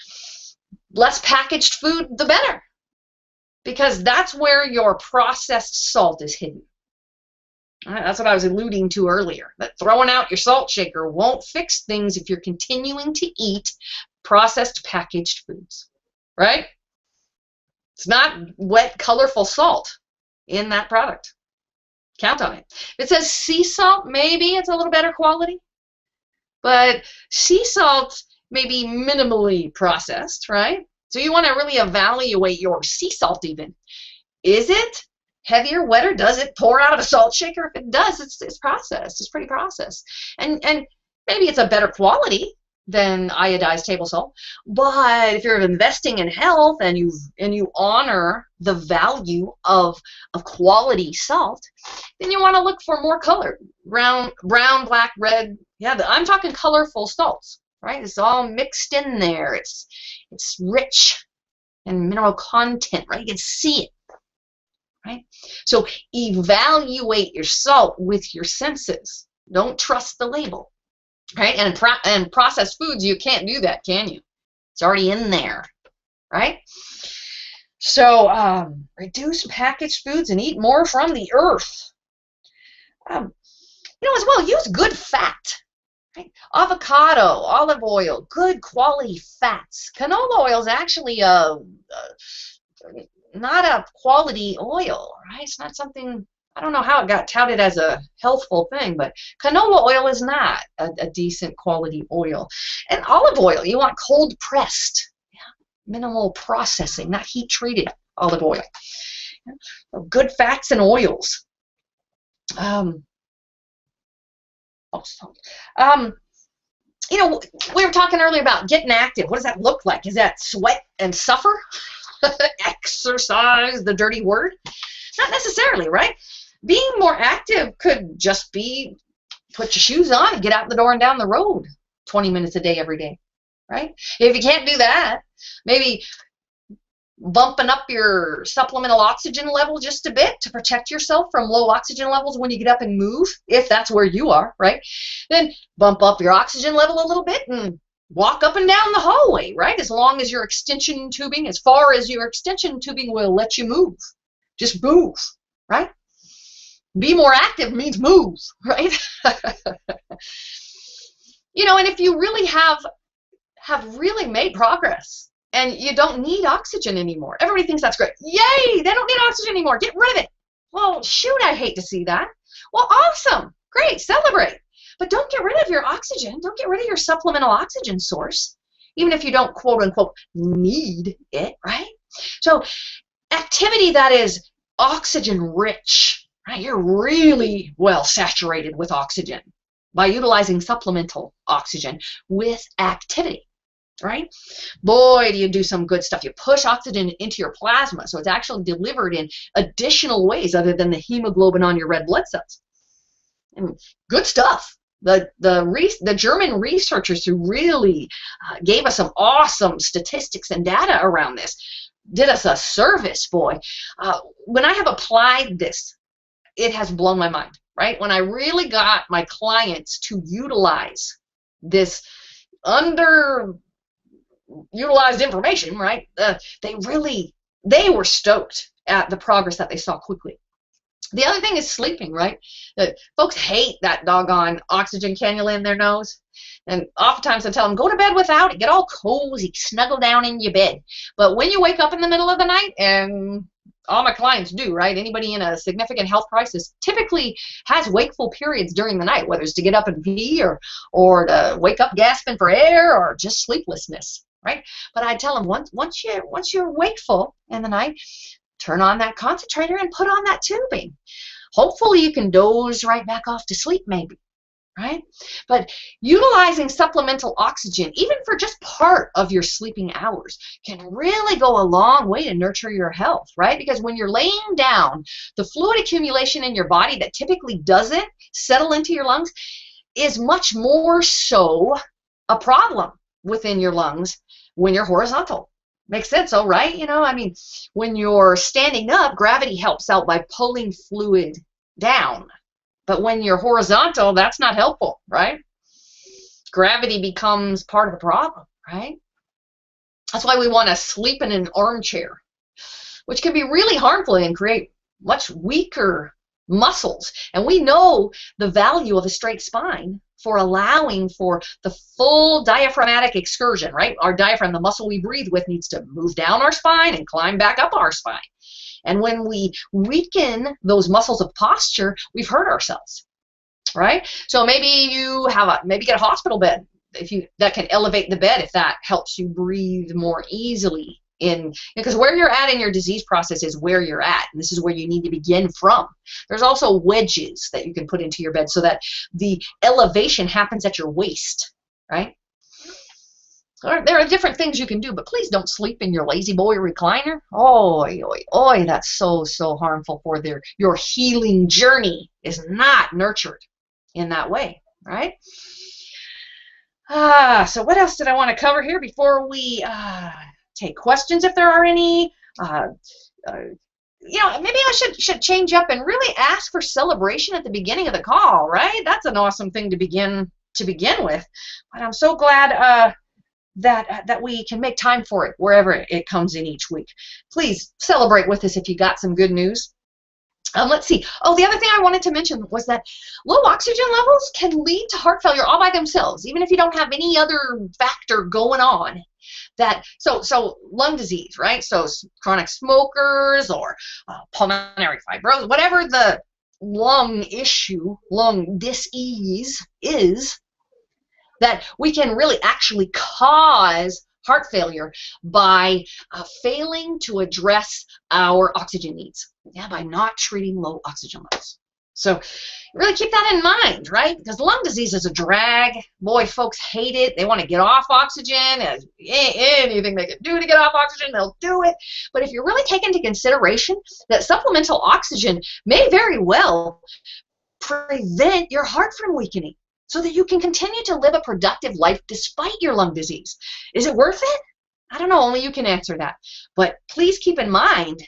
Less packaged food, the better, because that's where your processed salt is hidden. That's what I was alluding to earlier, that throwing out your salt shaker won't fix things if you're continuing to eat processed packaged foods, right? It's not wet, colorful salt in that product. Count on it. If it says sea salt, maybe it's a little better quality, but sea salt may be minimally processed, right? So you want to really evaluate your sea salt even. Is it heavier, wetter? Does it pour out of a salt shaker? If it does, it's processed. It's pretty processed. And maybe it's a better quality than iodized table salt. But if you're investing in health and you honor the value of quality salt, then you want to look for more color. Brown, black, red. Yeah, I'm talking colorful salts, right? It's all mixed in there. It's rich in mineral content, right? You can see it. Right? So evaluate your salt with your senses. Don't trust the label. Right? And processed foods, you can't do that, can you? It's already in there. Right? So reduce packaged foods and eat more from the earth. As well, use good fat. Right? Avocado, olive oil, good quality fats. Canola oil is actually not a quality oil, right? It's not something, I don't know how it got touted as a healthful thing, but canola oil is not a decent quality oil. And olive oil, you want cold pressed, minimal processing, not heat treated olive oil. Good fats and oils. We were talking earlier about getting active. What does that look like? Is that sweat and suffer? Exercise, the dirty word? Not necessarily, right? Being more active could just be put your shoes on and get out the door and down the road 20 minutes a day every day, right? If you can't do that, maybe bumping up your supplemental oxygen level just a bit to protect yourself from low oxygen levels when you get up and move, if that's where you are, right? Then bump up your oxygen level a little bit and walk up and down the hallway, right? As long as your extension tubing, as far as your extension tubing will let you move. Just move, right? Be more active means move, right? And if you really have really made progress and you don't need oxygen anymore, everybody thinks that's great. Yay, they don't need oxygen anymore. Get rid of it. Well, shoot, I hate to see that. Well, awesome. Great, celebrate. But don't get rid of your oxygen. Don't get rid of your supplemental oxygen source, even if you don't, quote unquote, need it, right? So activity that is oxygen rich, right? You're really well saturated with oxygen by utilizing supplemental oxygen with activity, right? Boy, do you do some good stuff. You push oxygen into your plasma, so it's actually delivered in additional ways other than the hemoglobin on your red blood cells. And good stuff. The German researchers who really gave us some awesome statistics and data around this did us a service, boy. When I have applied this, it has blown my mind, right? When I really got my clients to utilize this underutilized information, right? They were stoked at the progress that they saw quickly. The other thing is sleeping, right? Folks hate that doggone oxygen cannula in their nose. And oftentimes I tell them, go to bed without it. Get all cozy, snuggle down in your bed. But when you wake up in the middle of the night, and all my clients do, right? Anybody in a significant health crisis typically has wakeful periods during the night, whether it's to get up and pee or to wake up gasping for air or just sleeplessness, right? But I tell them once you're wakeful in the night, turn on that concentrator and put on that tubing. Hopefully you can doze right back off to sleep maybe, right? But utilizing supplemental oxygen, even for just part of your sleeping hours, can really go a long way to nurture your health, right? Because when you're laying down, the fluid accumulation in your body that typically doesn't settle into your lungs is much more so a problem within your lungs when you're horizontal. Makes sense, all right? You know, I mean, when you're standing up, gravity helps out by pulling fluid down. But when you're horizontal, that's not helpful, right? Gravity becomes part of the problem, right? That's why we want to sleep in an armchair, which can be really harmful and create much weaker muscles. And we know the value of a straight spine for allowing for the full diaphragmatic excursion, right? Our diaphragm, the muscle we breathe with, needs to move down our spine and climb back up our spine. And when we weaken those muscles of posture, we've hurt ourselves, right? So maybe you have maybe get a hospital bed that can elevate the bed if that helps you breathe more easily because where you're at in your disease process is where you're at, and this is where you need to begin from. There's also wedges that you can put into your bed so that the elevation happens at your waist, right? There are different things you can do, but please don't sleep in your lazy boy recliner. Oy, oy, oy, that's so harmful for your healing journey is not nurtured in that way, right? So what else did I want to cover here before we take questions if there are any? You know, maybe I should change up and really ask for celebration at the beginning of the call, right? That's an awesome thing to begin with. But I'm so glad that we can make time for it wherever it comes in each week. Please celebrate with us if you got some good news. Let's see. Oh, the other thing I wanted to mention was that low oxygen levels can lead to heart failure all by themselves, even if you don't have any other factor going on. So lung disease, right? So chronic smokers or pulmonary fibrosis, whatever the lung issue, lung dis-ease is, that we can really actually cause heart failure by failing to address our oxygen needs, by not treating low oxygen levels. So really keep that in mind, right? Because lung disease is a drag. Boy, folks hate it. They want to get off oxygen. Anything they can do to get off oxygen, they'll do it. But if you really take into consideration that supplemental oxygen may very well prevent your heart from weakening, so that you can continue to live a productive life despite your lung disease. Is it worth it? I don't know, only you can answer that. But please keep in mind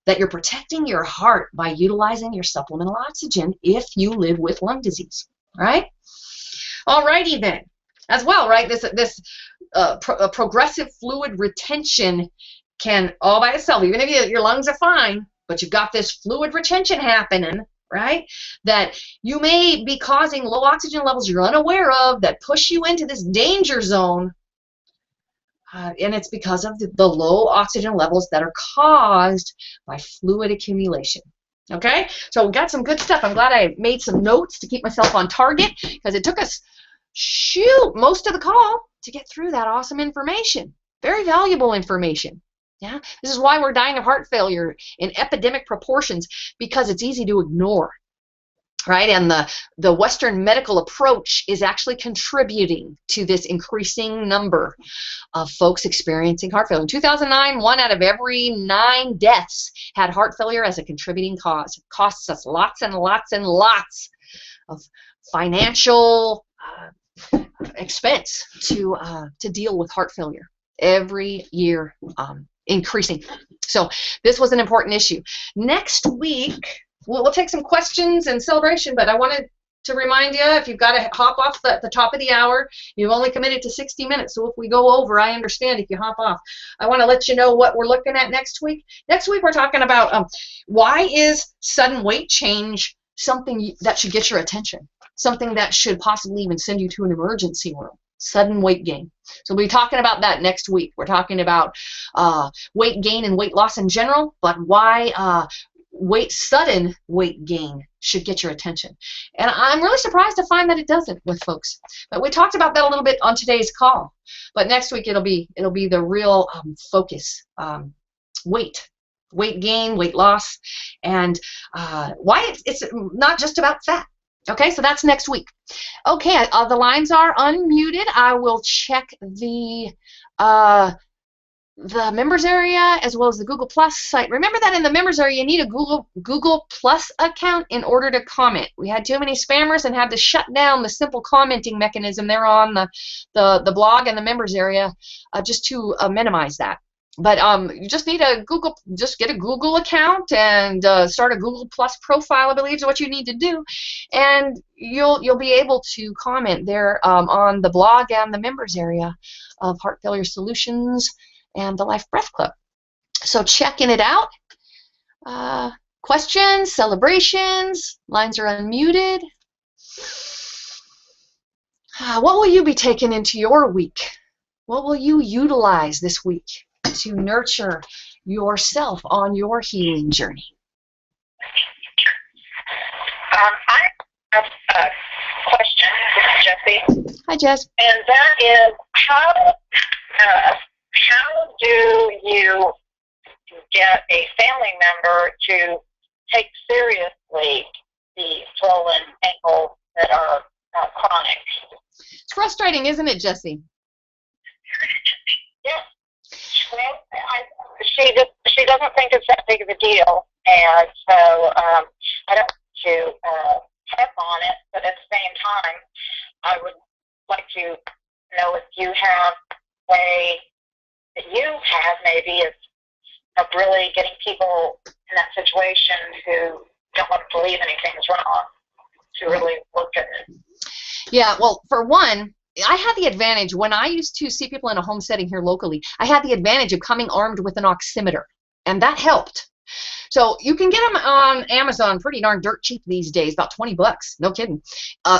that you're protecting your heart by utilizing your supplemental oxygen if you live with lung disease, right? Alrighty then. As well, right, this progressive fluid retention can, all by itself, even if your lungs are fine, but you've got this fluid retention happening, right, that you may be causing low oxygen levels you're unaware of that push you into this danger zone, and it's because of the low oxygen levels that are caused by fluid accumulation. Okay, so we got some good stuff. I'm glad I made some notes to keep myself on target, because it took us most of the call to get through that awesome information. Very valuable information. Yeah, this is why we're dying of heart failure in epidemic proportions, because it's easy to ignore, right? And the Western medical approach is actually contributing to this increasing number of folks experiencing heart failure. In 2009, 1 out of every 9 deaths had heart failure as a contributing cause. It costs us lots and lots and lots of financial expense to deal with heart failure every year. Increasing. So this was an important issue. Next week, we'll take some questions and celebration, but I wanted to remind you, if you've got to hop off at the top of the hour, you've only committed to 60 minutes, so if we go over, I understand if you hop off. I want to let you know what we're looking at next week. Next week, we're talking about why is sudden weight change something that should get your attention, something that should possibly even send you to an emergency room. Sudden weight gain. So we'll be talking about that next week. We're talking about weight gain and weight loss in general, but why sudden weight gain should get your attention. And I'm really surprised to find that it doesn't with folks. But we talked about that a little bit on today's call. But next week it'll be the real focus. Weight gain, weight loss, and why it's not just about fat. Okay, so that's next week. Okay, the lines are unmuted. I will check the members area as well as the Google Plus site. Remember that in the members area, you need a Google Plus account in order to comment. We had too many spammers and had to shut down the simple commenting mechanism there on the blog and the members area just to minimize that. But you just need just get a Google account and start a Google Plus profile, I believe is what you need to do, and you'll be able to comment there on the blog and the members area of Heart Failure Solutions and the Life Breath Club. So checking it out. Questions, celebrations, lines are unmuted. What will you be taking into your week? What will you utilize this week to nurture yourself on your healing journey? I have a question. This is Jessie. Hi, Jess. And that is, how do you get a family member to take seriously the swollen ankles that are chronic? It's frustrating, isn't it, Jessie? Yes. Well, she doesn't think it's that big of a deal, and so I don't want to harp on it, but at the same time, I would like to know if you have a way that you have maybe of really getting people in that situation who don't want to believe anything's wrong to really look at it. Yeah, well, for one, I had the advantage when I used to see people in a home setting here locally. I had the advantage of coming armed with an oximeter, and that helped. So you can get them on Amazon pretty darn dirt cheap these days, about 20 bucks, no kidding.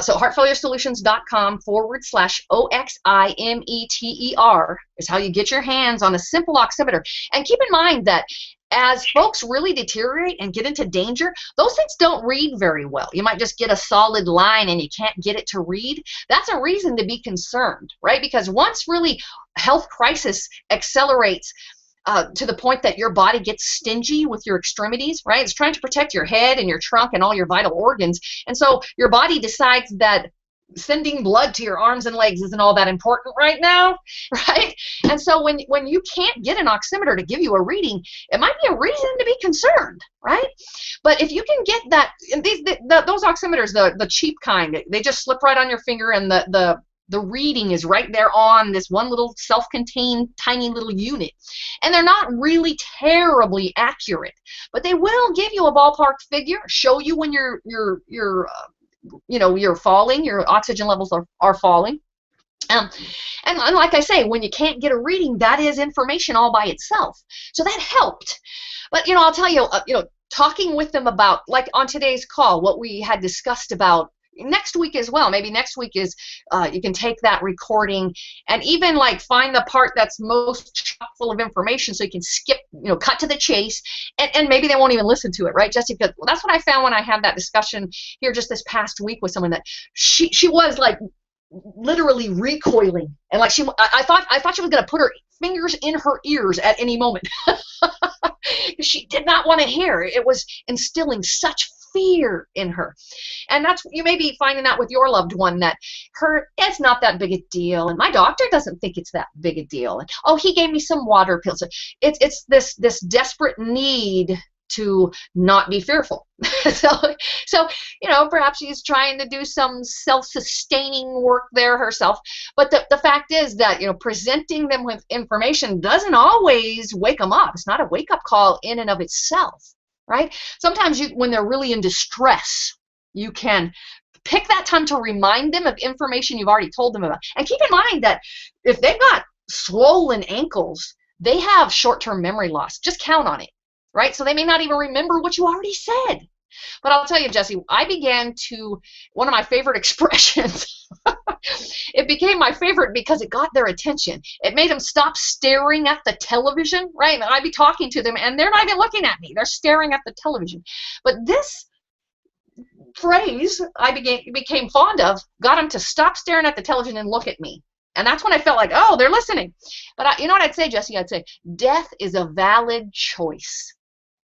So heartfailuresolutions.com/OXIMETER is how you get your hands on a simple oximeter. And keep in mind that as folks really deteriorate and get into danger, those things don't read very well. You might just get a solid line and you can't get it to read. That's a reason to be concerned, right? Because once really health crisis accelerates to the point that your body gets stingy with your extremities, right? It's trying to protect your head and your trunk and all your vital organs. And so your body decides that sending blood to your arms and legs isn't all that important right now, right? And so when you can't get an oximeter to give you a reading, it might be a reason to be concerned, right? But if you can get that, and those oximeters, the cheap kind, they just slip right on your finger, and the reading is right there on this one little self-contained tiny little unit. And they're not really terribly accurate, but they will give you a ballpark figure, show you when you're falling, your oxygen levels are falling. And like I say, when you can't get a reading, that is information all by itself. So that helped. But, I'll tell you, talking with them about, like on today's call, what we had discussed about next week as well. Maybe next week is you can take that recording and even like find the part that's most chock full of information so you can skip, cut to the chase, and maybe they won't even listen to it, right, Jesse? Because that's what I found when I had that discussion here just this past week with someone, that she was like literally recoiling, and like I thought she was going to put her fingers in her ears at any moment. She did not want to hear. It was instilling such fear in her. And that's, you may be finding that with your loved one, that it's not that big a deal, and my doctor doesn't think it's that big a deal, and oh, he gave me some water pills. It's this desperate need to not be fearful. so perhaps she's trying to do some self-sustaining work there herself, but the fact is that presenting them with information doesn't always wake them up. It's not a wake-up call in and of itself, right? Sometimes when they're really in distress, you can pick that time to remind them of information you've already told them about. And keep in mind that if they've got swollen ankles, they have short-term memory loss. Just count on it, right? So they may not even remember what you already said. But I'll tell you, Jesse, I began to, one of my favorite expressions, it became my favorite because it got their attention. It made them stop staring at the television, right? And I'd be talking to them and they're not even looking at me. They're staring at the television. But this phrase I became fond of got them to stop staring at the television and look at me. And that's when I felt like, oh, they're listening. But you know what I'd say, Jesse? I'd say death is a valid choice.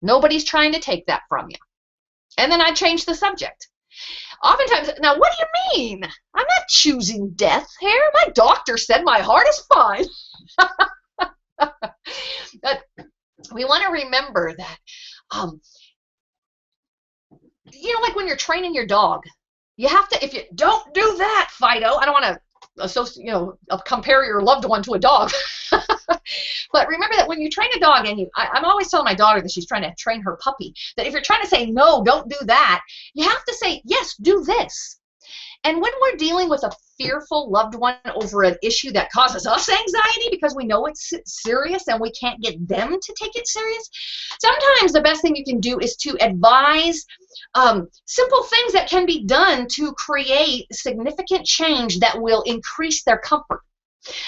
Nobody's trying to take that from you. And then I changed the subject. Oftentimes, now what do you mean? I'm not choosing death here. My doctor said my heart is fine. But we want to remember that, you know, like when you're training your dog, you have to, if you don't do that, Fido, I don't want to compare your loved one to a dog. But remember that when you train a dog, and I'm always telling my daughter that she's trying to train her puppy, that if you're trying to say, no, don't do that, you have to say, yes, do this. And when we're dealing with a fearful loved one over an issue that causes us anxiety because we know it's serious and we can't get them to take it serious, sometimes the best thing you can do is to advise simple things that can be done to create significant change that will increase their comfort.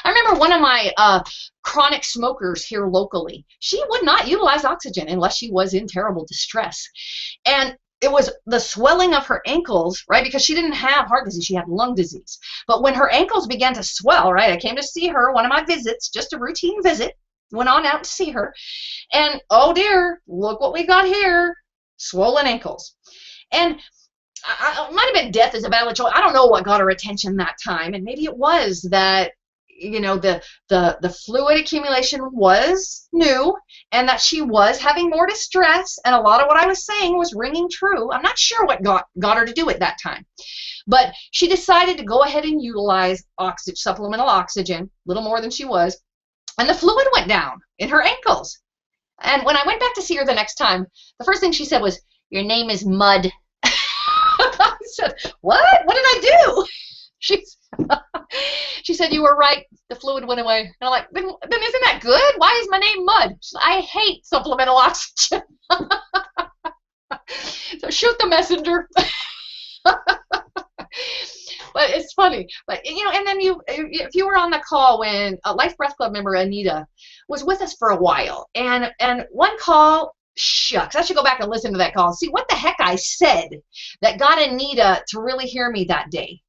I remember one of my chronic smokers here locally. She would not utilize oxygen unless she was in terrible distress. And it was the swelling of her ankles, right? Because she didn't have heart disease, she had lung disease. But when her ankles began to swell, right? I came to see her, one of my visits, just a routine visit, went on out to see her. And oh dear, look what we got here, swollen ankles. And it might have been death as a valid choice. I don't know what got her attention that time. And maybe it was that, you know, the fluid accumulation was new and that she was having more distress, and a lot of what I was saying was ringing true. I'm not sure what got her to do it that time, but she decided to go ahead and utilize supplemental oxygen, a little more than she was, and the fluid went down in her ankles. And when I went back to see her the next time, the first thing she said was, "Your name is Mud." I said, what? What did I do? She said, "You were right. The fluid went away." And I'm like, then isn't that good? Why is my name Mud? She said, "I hate supplemental oxygen." So shoot the messenger. But it's funny. But, you know, and then if you were on the call when Life Breath Club member Anita was with us for a while, and one call, shucks, I should go back and listen to that call and see what the heck I said that got Anita to really hear me that day.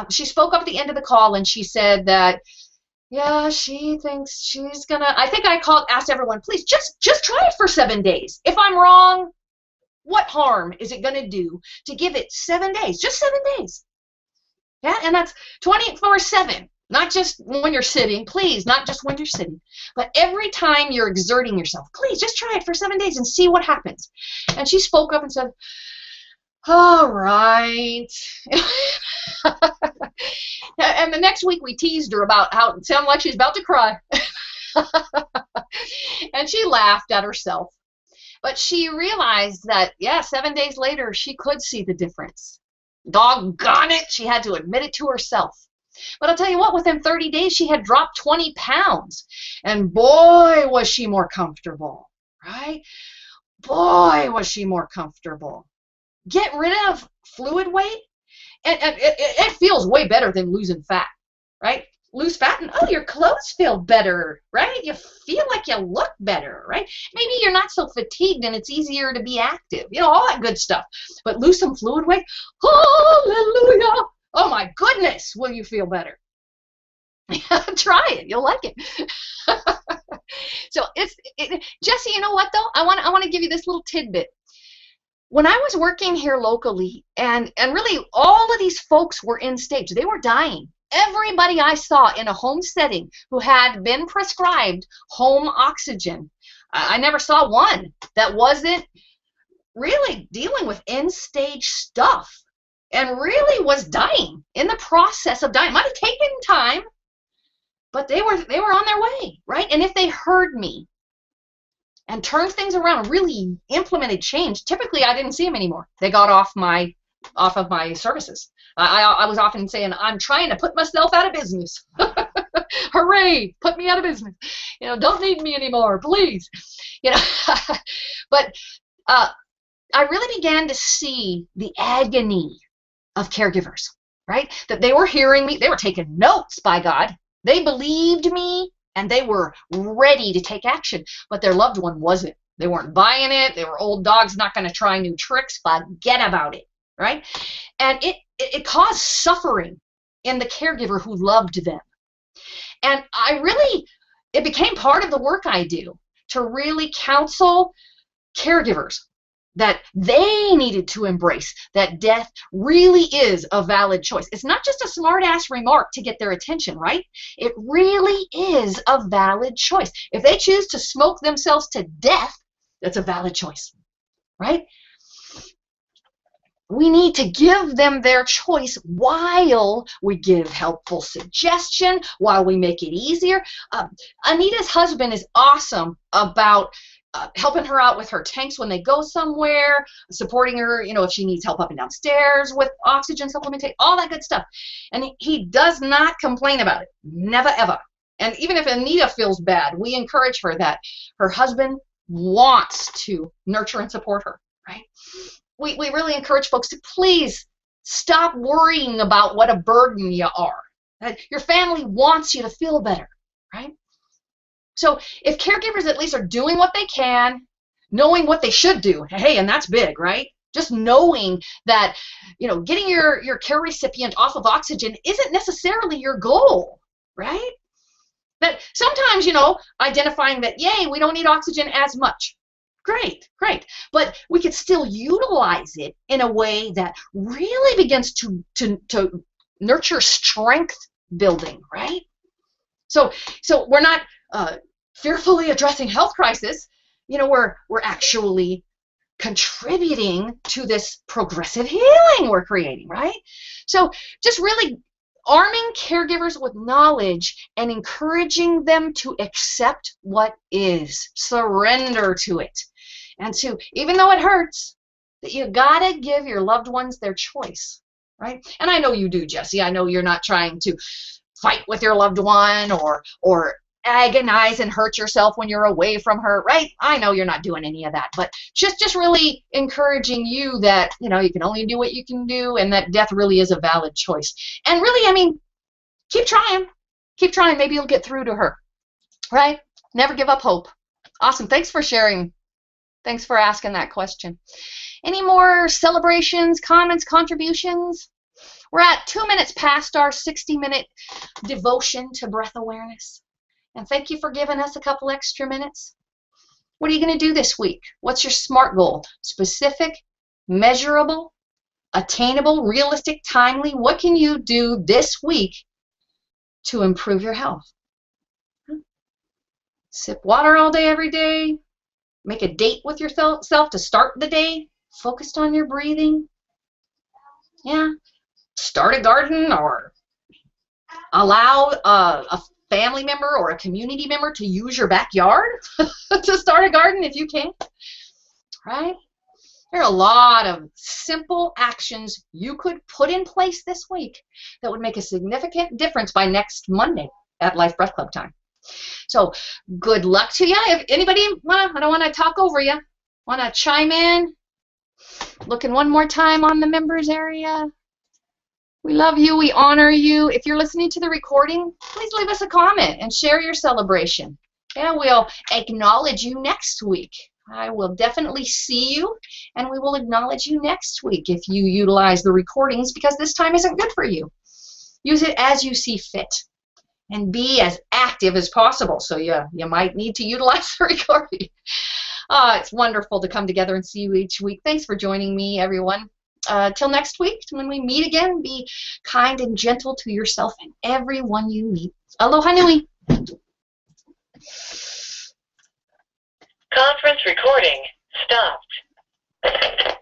She spoke up at the end of the call and she said that, yeah, she thinks she's gonna, I think I asked everyone, please just try it for 7 days. If I'm wrong, what harm is it gonna do to give it 7 days? Just 7 days. Yeah, and that's 24/7, not just when you're sitting, please, not just when you're sitting, but every time you're exerting yourself. Please just try it for 7 days and see what happens. And she spoke up and said, all right. And the next week we teased her about how it sounded like she's about to cry. And she laughed at herself. But she realized that, yeah, 7 days later, she could see the difference. Doggone it, she had to admit it to herself. But I'll tell you what, within 30 days, she had dropped 20 pounds. And boy, was she more comfortable, right? Boy, was she more comfortable. Get rid of fluid weight, and it feels way better than losing fat, right? Lose fat, and oh, your clothes feel better, right? You feel like you look better, right? Maybe you're not so fatigued and it's easier to be active, you know, all that good stuff. But lose some fluid weight, hallelujah! Oh my goodness, will you feel better? Try it, you'll like it. So Jesse, you know what though? I want to give you this little tidbit. When I was working here locally, and really all of these folks were in stage, they were dying. Everybody I saw in a home setting who had been prescribed home oxygen, I never saw one that wasn't really dealing with end-stage stuff and really was dying, in the process of dying. Might have taken time, but they were on their way, right? And if they heard me and turned things around, really implemented change, typically I didn't see them anymore. They got off of my services. I was often saying, I'm trying to put myself out of business. Hooray, put me out of business. You know, don't need me anymore, please. You know, but I really began to see the agony of caregivers, right? That they were hearing me, they were taking notes, by God. They believed me and they were ready to take action, but their loved one wasn't. They weren't buying it. They were old dogs, not going to try new tricks. Forget about it, right? And it caused suffering in the caregiver who loved them. And it became part of the work I do to really counsel caregivers that they needed to embrace that death really is a valid choice. It's not just a smart-ass remark to get their attention, right? It really is a valid choice. If they choose to smoke themselves to death, that's a valid choice, right? We need to give them their choice while we give helpful suggestion, while we make it easier. Anita's husband is awesome about helping her out with her tanks when they go somewhere, supporting her, if she needs help up and downstairs with oxygen supplementation, all that good stuff. And he does not complain about it. Never, ever. And even if Anita feels bad, we encourage her that her husband wants to nurture and support her, right? We really encourage folks to please stop worrying about what a burden you are. Your family wants you to feel better, right? So if caregivers at least are doing what they can, knowing what they should do, hey, and that's big, right? Just knowing that, getting your care recipient off of oxygen isn't necessarily your goal, right? But sometimes, identifying that, yay, we don't need oxygen as much. Great, great. But we could still utilize it in a way that really begins to nurture strength building, right? So we're not fearfully addressing health crisis. We're actually contributing to this progressive healing we're creating, right? So just really arming caregivers with knowledge and encouraging them to accept what is, surrender to it. And to, even though it hurts, that you gotta give your loved ones their choice, right? And I know you do, Jesse. I know you're not trying to fight with your loved one or agonize and hurt yourself when you're away from her, right? I know you're not doing any of that, but just really encouraging you that, you can only do what you can do and that death really is a valid choice. And really, keep trying. Keep trying. Maybe you'll get through to her, right? Never give up hope. Awesome. Thanks for sharing. Thanks for asking that question. Any more celebrations, comments, contributions? We're at 2 minutes past our 60-minute devotion to breath awareness. And thank you for giving us a couple extra minutes. What are you going to do this week? What's your SMART goal? Specific, measurable, attainable, realistic, timely. What can you do this week to improve your health? Sip water all day, every day. Make a date with yourself to start the day, focused on your breathing. Yeah. Start a garden or allow a family member or a community member to use your backyard to start a garden if you can. Right? There are a lot of simple actions you could put in place this week that would make a significant difference by next Monday at Life Breath Club time. So good luck to you. If anybody, I don't want to talk over you, want to chime in? Looking one more time on the members area. We love you. We honor you. If you're listening to the recording, please leave us a comment and share your celebration. And we'll acknowledge you next week. I will definitely see you, and we will acknowledge you next week if you utilize the recordings, because this time isn't good for you. Use it as you see fit. And be as active as possible. So you might need to utilize the recording. It's wonderful to come together and see you each week. Thanks for joining me, everyone. Till next week, when we meet again, be kind and gentle to yourself and everyone you meet. Aloha nui. Conference recording stopped.